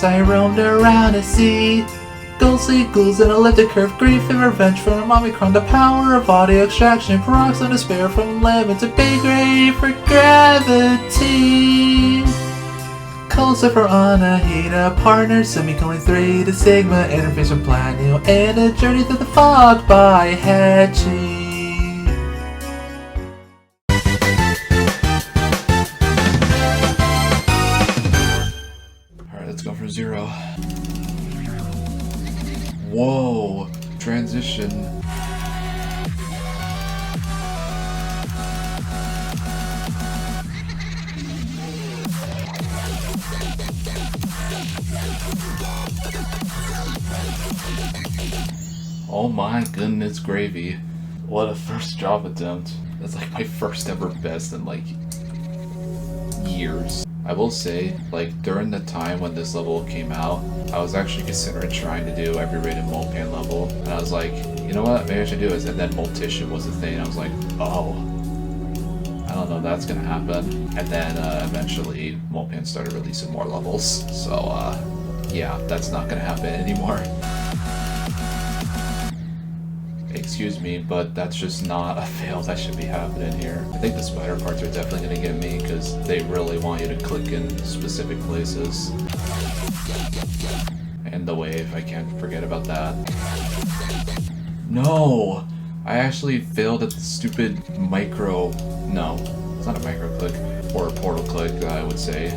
as I roamed around the sea. Ghostly ghouls and elliptic curve, grief and revenge from Omicron, the power of audio extraction, peroxide despair from lemon to big ray for gravity. Closer for Anahita, partner, semicolon 3 to Sigma, interface from Planio, and a journey through the fog by Hetchy. Alright, let's go for 0. Whoa, transition. Oh my goodness gravy. What a first job attempt. That's like my first ever best in like years. I will say, like, during the time when this level came out, I was actually considering trying to do every rated Mulpan level, and I was like, you know what, maybe I should do this, and then Multition was the thing, and I was like, oh, I don't know if that's gonna happen. And then eventually Mulpan started releasing more levels, so yeah, that's not gonna happen anymore. Excuse me, but that's just not a fail that should be happening here. I think the spider parts are definitely going to get me because they really want you to click in specific places. And the wave, I can't forget about that. No! I actually failed at the stupid micro... No, it's not a micro click, or a portal click, I would say.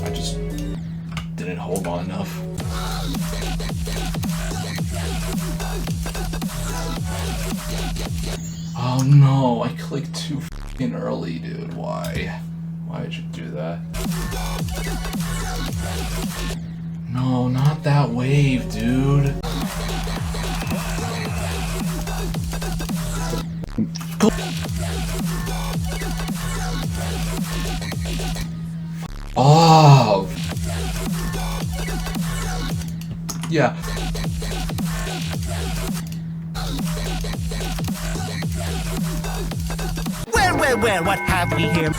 I just didn't hold on enough. Oh no, I clicked too f***ing early, dude. Why? Why did you do that? No, not that wave, dude. Go. Oh. Yeah. Well, what have we here?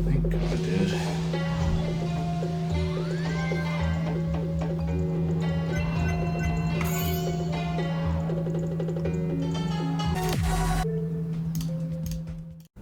Thank God, dude.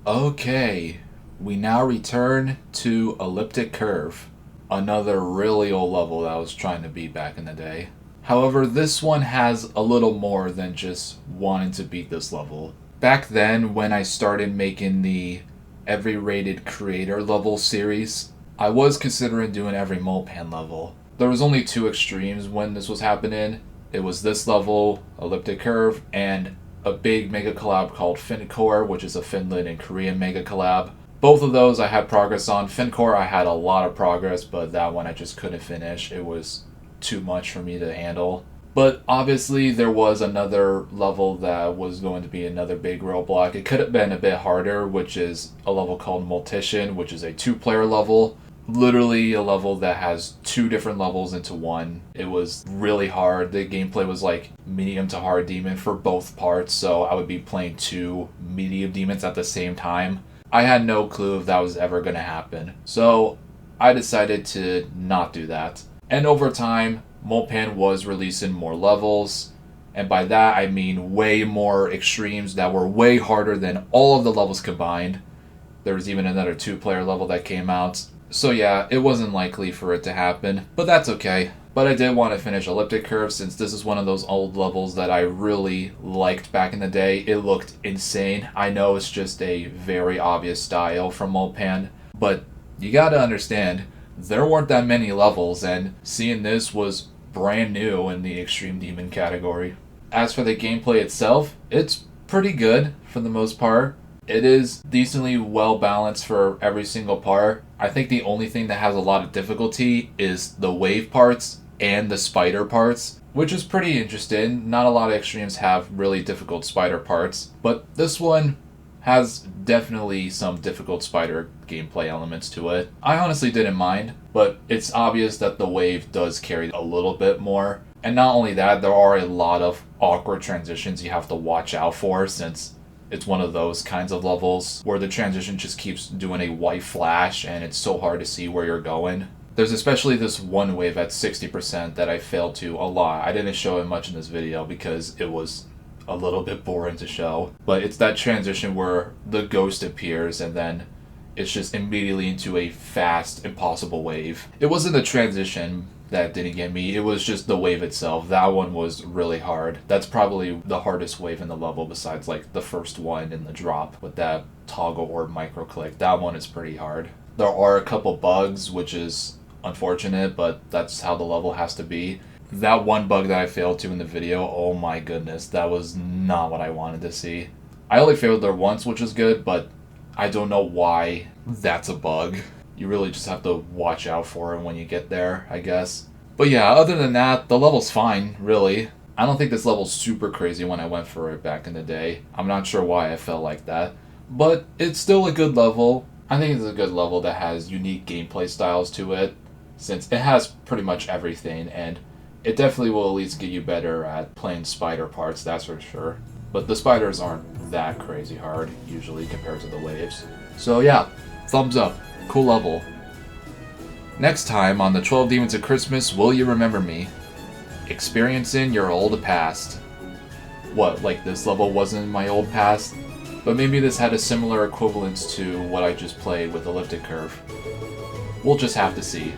Okay, we now return to Elliptic Curve, another really old level that I was trying to beat back in the day. However, this one has a little more than just wanting to beat this level. Back then, when I started making the every rated creator level series, I was considering doing every Mulpan level. There was only 2 extremes when this was happening. It was this level, Elliptic Curve, and a big mega collab called Fincore, which is a Finland and Korean mega collab. Both of those I had progress on. Fincore I had a lot of progress, but that one I just couldn't finish. It was too much for me to handle. But obviously there was another level that was going to be another big roadblock. It could have been a bit harder, which is a level called Multition, which is a 2-player level. Literally a level that has 2 different levels into one. It was really hard. The gameplay was like medium to hard demon for both parts, so I would be playing 2 medium demons at the same time. I had no clue if that was ever going to happen. So I decided to not do that. And over time, Mulpan was releasing more levels, and by that I mean way more extremes that were way harder than all of the levels combined. There was even another 2-player level that came out. So yeah, it wasn't likely for it to happen, but that's okay. But I did want to finish Elliptic Curve since this is one of those old levels that I really liked back in the day. It looked insane. I know it's just a very obvious style from Mulpan, but you gotta understand, there weren't that many levels, and seeing this was brand new in the Extreme Demon category. As for the gameplay itself, it's pretty good for the most part. It is decently well balanced for every single part. I think the only thing that has a lot of difficulty is the wave parts and the spider parts, which is pretty interesting. Not a lot of extremes have really difficult spider parts, but this one has definitely some difficult spider gameplay elements to it. I honestly didn't mind, but it's obvious that the wave does carry a little bit more. And not only that, there are a lot of awkward transitions you have to watch out for, since it's one of those kinds of levels where the transition just keeps doing a white flash and it's so hard to see where you're going. There's especially this one wave at 60% that I failed to a lot. I didn't show it much in this video because it was a little bit boring to show. But it's that transition where the ghost appears and then it's just immediately into a fast, impossible wave. It wasn't the transition that didn't get me, it was just the wave itself. That one was really hard. That's probably the hardest wave in the level besides like the first one in the drop with that toggle or micro click. That one is pretty hard. There are a couple bugs, which is unfortunate, but that's how the level has to be. That one bug that I failed to in the video, oh my goodness, that was not what I wanted to see. I only failed there once, which is good, but I don't know why that's a bug. You really just have to watch out for it when you get there, I guess. But yeah, other than that, the level's fine, really. I don't think this level's super crazy when I went for it back in the day. I'm not sure why I felt like that. But it's still a good level. I think it's a good level that has unique gameplay styles to it, since it has pretty much everything, and it definitely will at least get you better at playing spider parts, that's for sure. But the spiders aren't that crazy hard, usually, compared to the waves. So yeah, thumbs up. Cool level. Next time on the 12 Demons of Christmas, Will You Remember Me? Experiencing your old past. What, like this level wasn't my old past? But maybe this had a similar equivalence to what I just played with Elliptic Curve. We'll just have to see.